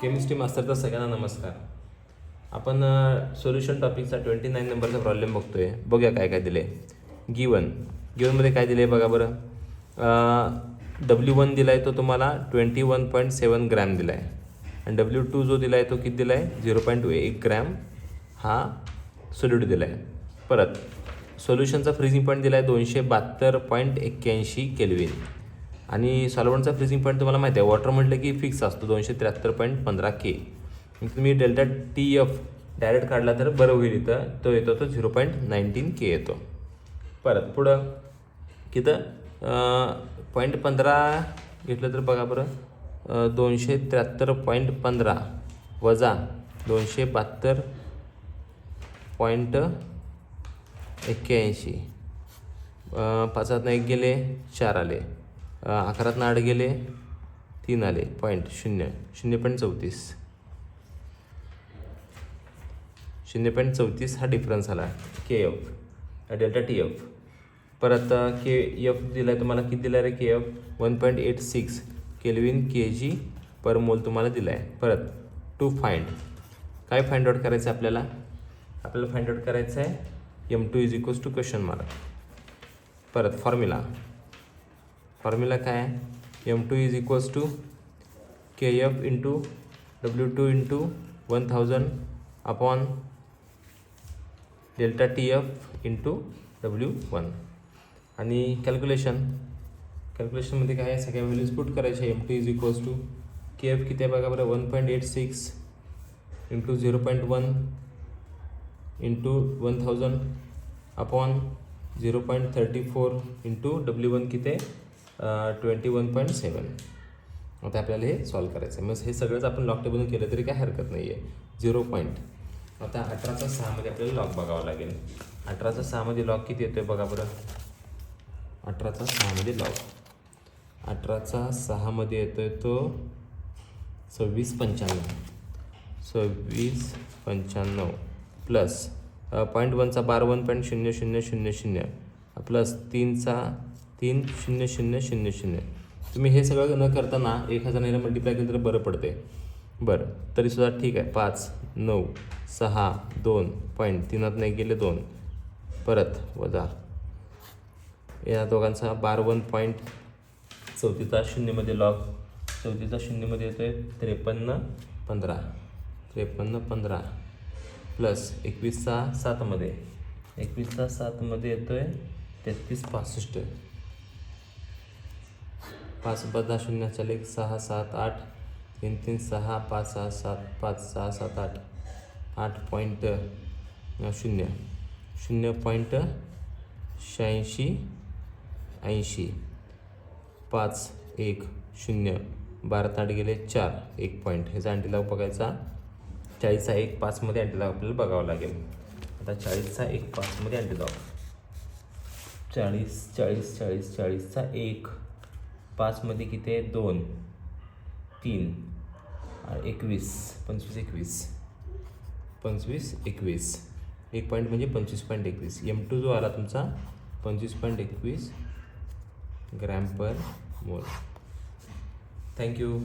Chemistry मास्टरचा सगळ्यांना नमस्कार. आपण सोल्युशन टॉपिकचा 29 नंबरचा प्रॉब्लेम बघतोय. बघूया काय काय दिलं आहे. गिवनमध्ये काय दिलं आहे बघा बरं. W1 दिला आहे तो तुम्हाला 21.7 ग्रॅम दिला आहे आणि W2 जो दिला आहे तो किती दिला आहे 0.1 ग्रॅम हा सोल्यूट दिला आहे. परत सोल्युशनचा फ्रीजिंग पॉईंट दिला आहे 272.81 केल्विन आणि सॉल्व्हंटचा फ्रीजिंग पॉईंट तुम्हाला माहिती आहे. वॉटर म्हटलं की फिक्स असतो 273.15 के. तुम्ही डेल्टा TF डायरेक्ट काढला तर बरं होईल. इथं तो येतो तो 0.19 के येतो. परत पुढं किती 0.15 घेतलं तर बघा बरं 273.15 वजा 272.81 पाचातनं 1 गेले 4 आले 11तनं 8 गेले 3 आले 0.34 हा डिफरन्स आला KF डेल्टा TF. परत KF दिला आहे तुम्हाला किती दिला आहे KF 1.86 केल्विन kg पर मोल तुम्हाला दिला आहे. परत टू फाइंड काय फाइंड आउट करायचं आहे आपल्याला फाइंड आउट करायचं आहे M2 is equals to question mark. परत फॉर्म्युला काय आहे M2 is equals to KF into W2 into 1000 upon delta TF into W1 आणि कॅल्क्युलेशनमध्ये काय आहे सगळ्या व्हॅल्यूज पुट करायच्या. M2 is equals to KF किती आहे बघा बरं 1.86 into 0.1 into 1000 upon 0.34 into W1 किती आहे 21.7. आता आपल्याला हे सॉल्व करायचं आहे. मग हे सगळंच आपण लॉग टेबलून केलं तरी काय हरकत नाही आहे. 0. आता 18/6 आपल्याला लॉग बघावं लागेल. 18/6 लॉग किती येतो आहे बघा बरं. 18/6 लॉग 18/6 येतो आहे तो 26.95 प्लस 0.1चा 1.0000 प्लस 3चा 3.0000. तुम्ही हे सगळं न करताना 1000 मल्टिप्लाय केलं तर बरं पडते. बरं तरीसुद्धा ठीक आहे. 5 9 6 2 3 नाही गेले 2 परत वजा या दोघांचा 12.34चा 0 लॉग 34चा 0 येतो आहे 53.15 प्लस 21चा 7 येतो आहे 33.65 5 10 0 चले 6 7 8 3 3 6 5 6 7 5 6 7 8 8.0 0.86 80 5 1 0 12 8 गेले 4 1 पॉईंट ह्याचा अँटीलॉग बघायचा. 40चा 1 5 अँटीलॉग आपल्याला बघावं लागेल. आता 40चा 1 5 अँटीलॉग 40चा 1 5 किती आहे 2 3 21 25 21 1 पॉईंट म्हणजे 25.21. M2 जो आला तुमचा 25.21 ग्रॅम पर मोल. थँक्यू.